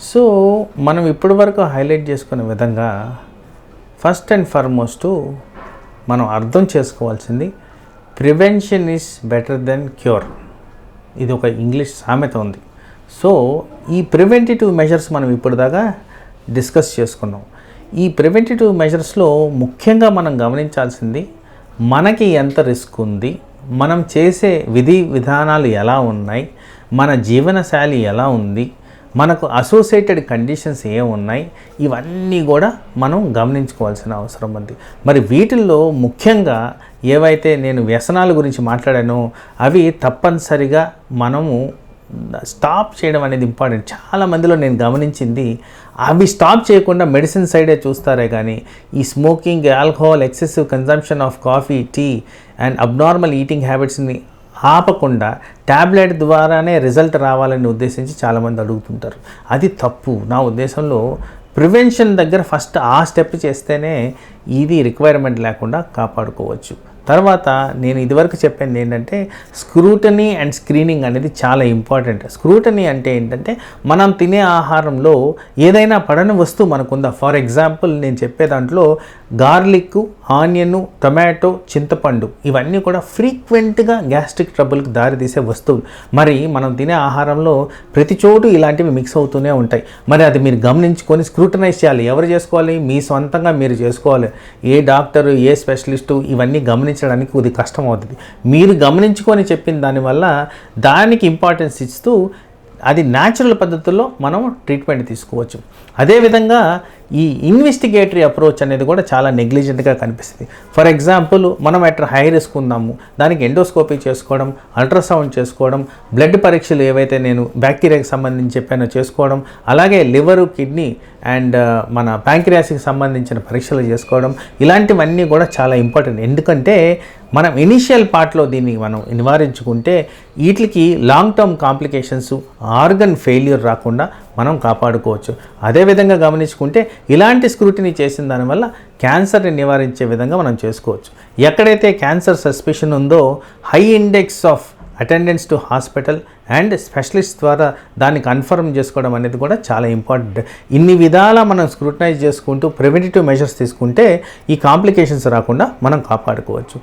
So మనం ఇప్పటి వరకు హైలైట్ చేసుకునే విధంగా ఫస్ట్ అండ్ ఫార్మోస్ట్ మనం అర్థం చేసుకోవాల్సింది prevention is better then cure. ఇది ఒక ఇంగ్లీష్ సామెత ఉంది. సో ఈ ప్రివెంటిటివ్ మెజర్స్ మనం ఇప్పటిదాకా డిస్కస్ చేసుకున్నాం. ఈ ప్రివెంటిటివ్ మెజర్స్లో ముఖ్యంగా మనం గమనించాల్సింది మనకి ఎంత రిస్క్ ఉంది, మనం చేసే విధి విధానాలు ఎలా ఉన్నాయి, మన జీవనశైలి ఎలా ఉంది, మనకు అసోసియేటెడ్ కండిషన్స్ ఏమున్నాయి, ఇవన్నీ కూడా మనం గమనించుకోవాల్సిన అవసరం ఉంది. మరి వీటిల్లో ముఖ్యంగా ఏవైతే నేను వ్యసనాల గురించి మాట్లాడానో అవి తప్పనిసరిగా మనము స్టాప్ చేయడం అనేది ఇంపార్టెంట్. చాలామందిలో నేను గమనించింది అవి స్టాప్ చేయకుండా మెడిసిన్ సైడే చూస్తారే కానీ ఈ smoking, alcohol, excessive consumption of coffee, tea and abnormal eating హ్యాబిట్స్ని ఆపకుండా ట్యాబ్లెట్ ద్వారానే రిజల్ట్ రావాలని ఉద్దేశించి చాలామంది అడుగుతుంటారు. అది తప్పు. నా ఉద్దేశంలో ప్రివెన్షన్ దగ్గర ఫస్ట్ ఆ స్టెప్ చేస్తేనే ఇది రిక్వైర్మెంట్ లేకుండా కాపాడుకోవచ్చు. తర్వాత నేను ఇదివరకు చెప్పింది ఏంటంటే స్క్రూటనీ అండ్ స్క్రీనింగ్ అనేది చాలా ఇంపార్టెంట్. స్క్రూటనీ అంటే ఏంటంటే మనం తినే ఆహారంలో ఏదైనా పడని వస్తువు మనకుందా. ఫర్ ఎగ్జాంపుల్ నేను చెప్పే దాంట్లో గార్లిక్, ఆనియన్, టొమాటో, చింతపండు ఇవన్నీ కూడా ఫ్రీక్వెంట్గా గ్యాస్ట్రిక్ ట్రబుల్కి దారితీసే వస్తువులు. మరి మనం తినే ఆహారంలో ప్రతి చోటు ఇలాంటివి మిక్స్ అవుతూనే ఉంటాయి. మరి అది మీరు గమనించుకొని స్క్రూటనైజ్ చేయాలి. ఎవరు చేసుకోవాలి? మీ సొంతంగా మీరు చేసుకోవాలి. ఏ డాక్టరు, ఏ స్పెషలిస్టు ఇవన్నీ గమనించడానికి కొద్ది కష్టం అవుతుంది. మీరు గమనించుకొని చెప్పిన దానివల్ల దానికి ఇంపార్టెన్స్ ఇస్తూ అది న్యాచురల్ పద్ధతుల్లో మనం ట్రీట్మెంట్ తీసుకోవచ్చు. అదేవిధంగా ఈ ఇన్వెస్టిగేటరీ అప్రోచ్ అనేది కూడా చాలా నెగ్లిజెంట్గా కనిపిస్తుంది. ఫర్ ఎగ్జాంపుల్ మనం ఎట్లా హై రిస్క్ ఉందాము, దానికి ఎండోస్కోపీ చేసుకోవడం, అల్ట్రాసౌండ్ చేసుకోవడం, బ్లడ్ పరీక్షలు ఏవైతే నేను బ్యాక్టీరియాకి సంబంధించి చెప్పానో చేసుకోవడం, అలాగే లివరు, కిడ్నీ అండ్ మన ప్యాంక్రియాస్కి సంబంధించిన పరీక్షలు చేసుకోవడం, ఇలాంటివన్నీ కూడా చాలా ఇంపార్టెంట్. ఎందుకంటే మనం ఇనిషియల్ పార్ట్లో దీన్ని మనం నివారించుకుంటే వీటికి long term complications, organ failure రాకుండా మనం కాపాడుకోవచ్చు. అదేవిధంగా గమనించుకుంటే ఇలాంటి స్క్రూటినీ చేసిన దానివల్ల క్యాన్సర్ని నివారించే విధంగా మనం చేసుకోవచ్చు. ఎక్కడైతే క్యాన్సర్ సస్పిషన్ ఉందో high index of attendance to hospital and specialist ద్వారా దాన్ని కన్ఫర్మ్ చేసుకోవడం అనేది కూడా చాలా ఇంపార్టెంట్. ఇన్ని విధాలా మనం స్క్రూటనైజ్ చేసుకుంటూ ప్రివెంటివ్ మెజర్స్ తీసుకుంటే ఈ కాంప్లికేషన్స్ రాకుండా మనం కాపాడుకోవచ్చు.